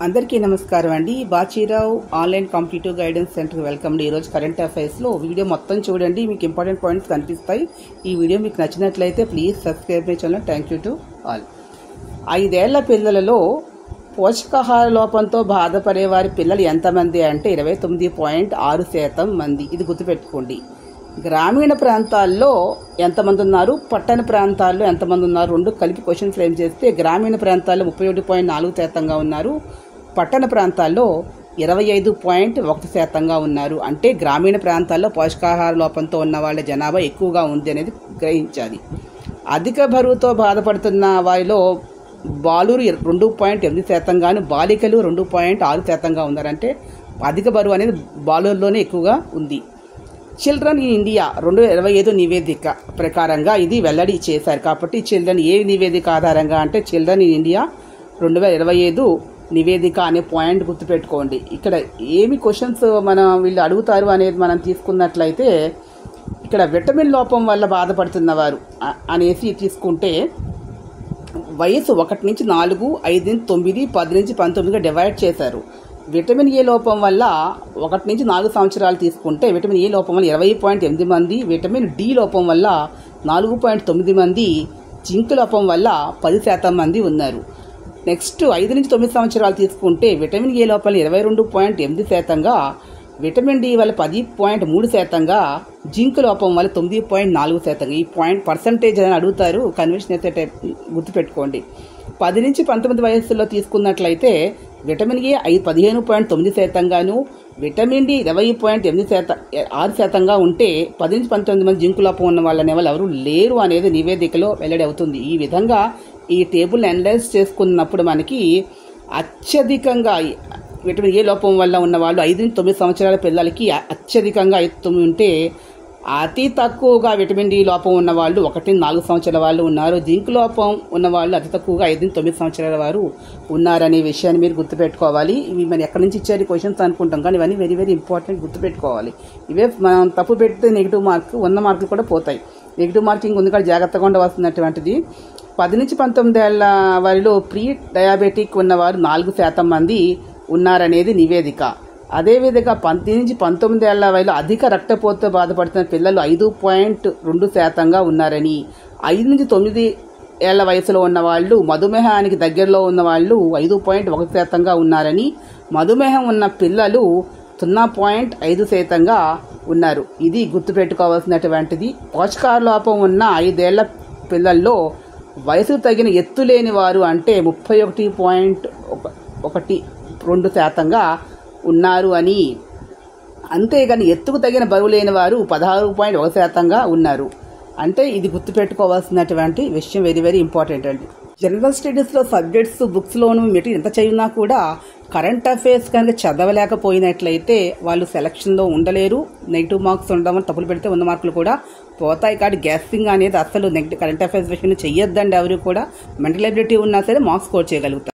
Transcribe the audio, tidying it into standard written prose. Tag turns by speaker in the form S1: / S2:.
S1: అందరికీ నమస్కారం అండి. బాచీరావు ఆన్లైన్ కాంపిటేటివ్ గైడెన్స్ సెంటర్కి వెల్కమ్. ఈరోజు కరెంట్ అఫైర్స్లో వీడియో మొత్తం చూడండి, మీకు ఇంపార్టెంట్ పాయింట్స్ కనిపిస్తాయి. ఈ వీడియో మీకు నచ్చినట్లయితే please subscribe my channel. Thank you to all. 5 ఏళ్ల పిల్లలలో పోషకాహార లోపంతో బాధపడే వారి పిల్లలు ఎంతమంది అంటే 29.6% మంది. ఇది గుర్తుపెట్టుకోండి. గ్రామీణ ప్రాంతాల్లో ఎంతమంది ఉన్నారు, పట్టణ ప్రాంతాల్లో ఎంతమంది ఉన్నారు, రెండు కలిపి క్వశ్చన్ ఫ్రేమ్ చేస్తే గ్రామీణ ప్రాంతాల్లో 31.4% ఉన్నారు, పట్టణ ప్రాంతాల్లో 25.1% ఉన్నారు. అంటే గ్రామీణ ప్రాంతాల్లో పోషకాహార లోపంతో ఉన్న వాళ్ళ జనాభా ఎక్కువగా ఉంది అనేది గ్రహించాలి. అధిక బరువుతో బాధపడుతున్న వారిలో బాలురు 2.8% గాను బాలికలు 2.6% ఉన్నారంటే అధిక బరువు అనేది బాలుర్లోనే ఎక్కువగా ఉంది. చిల్డ్రన్ ఇన్ ఇండియా 2025 నివేదిక ప్రకారంగా ఇది వెల్లడి చేశారు. కాబట్టి చిల్డ్రన్ ఏ నివేదిక ఆధారంగా అంటే చిల్డ్రన్ ఇన్ ఇండియా 2025 నివేదిక అనే పాయింట్ గుర్తుపెట్టుకోండి. ఇక్కడ ఏమి క్వశ్చన్స్ వీళ్ళు అడుగుతారు అనేది మనం తీసుకున్నట్లయితే ఇక్కడ విటమిన్ లోపం వల్ల బాధపడుతున్నవారు అనేసి తీసుకుంటే వయసు 1 నుంచి 4, 5 నుంచి 9, 10 నుంచి 19గా డివైడ్ చేశారు. విటమిన్ ఏ లోపం వల్ల 1 నుంచి 4 సంవత్సరాలు తీసుకుంటే విటమిన్ ఏ లోపం వల్ల 20.8 మంది, విటమిన్ డి లోపం వల్ల 4.9 మంది, జింక్ లోపం వల్ల 10% మంది ఉన్నారు. నెక్స్ట్ 5 నుంచి 9 సంవత్సరాలు తీసుకుంటే విటమిన్ ఏ లోపం 22.8%గా, విటమిన్ డి వల్ల 10.3%గా, జింక్ లోపం వల్ల 9.4%. ఈ పాయింట్ పర్సంటేజ్ అని అడుగుతారు, కన్వెన్షన్ అయితే గుర్తుపెట్టుకోండి. 10 నుంచి 19 వయస్సులో తీసుకున్నట్లయితే విటమిన్ ఏ 15.9% గాను, విటమిన్ డి 20.6% ఉంటే 10 నుంచి 19 మంది జింకు లోపం ఉన్న వాళ్ళనే వాళ్ళు ఎవరు లేరు అనేది నివేదికలో వెల్లడి అవుతుంది. ఈ విధంగా ఈ టేబుల్ అనలైజ్ చేసుకున్నప్పుడు మనకి అత్యధికంగా విటమిన్ ఏ లోపం వల్ల ఉన్న వాళ్ళు 5 నుంచి 9 సంవత్సరాల పిల్లలకి అత్యధికంగా ఉంటే అతి తక్కువగా విటమిన్ డి లోపం ఉన్న వాళ్ళు 1 నుంచి 4 సంవత్సరాల వాళ్ళు ఉన్నారు. జింక్ లోపం ఉన్న వాళ్ళు అతి తక్కువగా 5 నుంచి 9 సంవత్సరాల వారు ఉన్నారనే విషయాన్ని మీరు గుర్తుపెట్టుకోవాలి. ఇవి మరి ఎక్కడి నుంచి ఇచ్చారు క్వశ్చన్స్ అనుకుంటాం, కానీ ఇవన్నీ వెరీ వెరీ ఇంపార్టెంట్, గుర్తుపెట్టుకోవాలి. ఇవే మనం తప్పు పెడితే నెగిటివ్ మార్క్ 100 మార్కులు కూడా పోతాయి. నెగిటివ్ మార్కింగ్ ఉంది కూడా జాగ్రత్తగా ఉండవలసినటువంటిది. 10 నుంచి 19 ఏళ్ల వారిలో ప్రీ డయాబెటిక్ ఉన్నవారు 4% మంది ఉన్నారనేది నివేదిక. అదేవిధంగా 10 నుంచి 19 ఏళ్ల వయసులో అధిక రక్తపోటుతో బాధపడుతున్న పిల్లలు 5.2%గా ఉన్నారని, 5 నుంచి 9 ఏళ్ల వయసులో ఉన్న వాళ్ళు మధుమేహానికి దగ్గరలో ఉన్న వాళ్ళు 5.1%గా ఉన్నారని, మధుమేహం ఉన్న పిల్లలు 0.5%గా ఉన్నారు. ఇది గుర్తుపెట్టుకోవాల్సినటువంటిది. పోషకాహార లోపం ఉన్న 5 ఏళ్ల పిల్లల్లో వయసుకు తగిన ఎత్తు లేని వారు అంటే 31.12%గా ఉన్నారు అని, అంతేగాని ఎత్తుకు తగిన బరువు లేని వారు 16.1%గా ఉన్నారు. అంటే ఇది గుర్తుపెట్టుకోవాల్సినటువంటి విషయం, వెరీ వెరీ ఇంపార్టెంట్ అండి. జనరల్ స్టడీస్లో సబ్జెక్ట్స్ బుక్స్లోను మెటీరియల్ ఎంత చదివినా కూడా కరెంట్ అఫైర్స్ కనుక చదవలేకపోయినట్లయితే వాళ్ళు సెలక్షన్లో ఉండలేరు. నెగిటివ్ మార్క్స్ ఉండడం, తప్పులు పెడితే 100 మార్కులు కూడా పోతాయి. కాబట్టి గ్యాసింగ్ అనేది అసలు కరెంట్ అఫైర్స్ విషయంలో చెయ్యొద్దండి. ఎవరు కూడా మెంటల్ ఎబిలిటీ ఉన్నా సరే మార్క్స్ స్కోర్ చేయగలుగుతారు.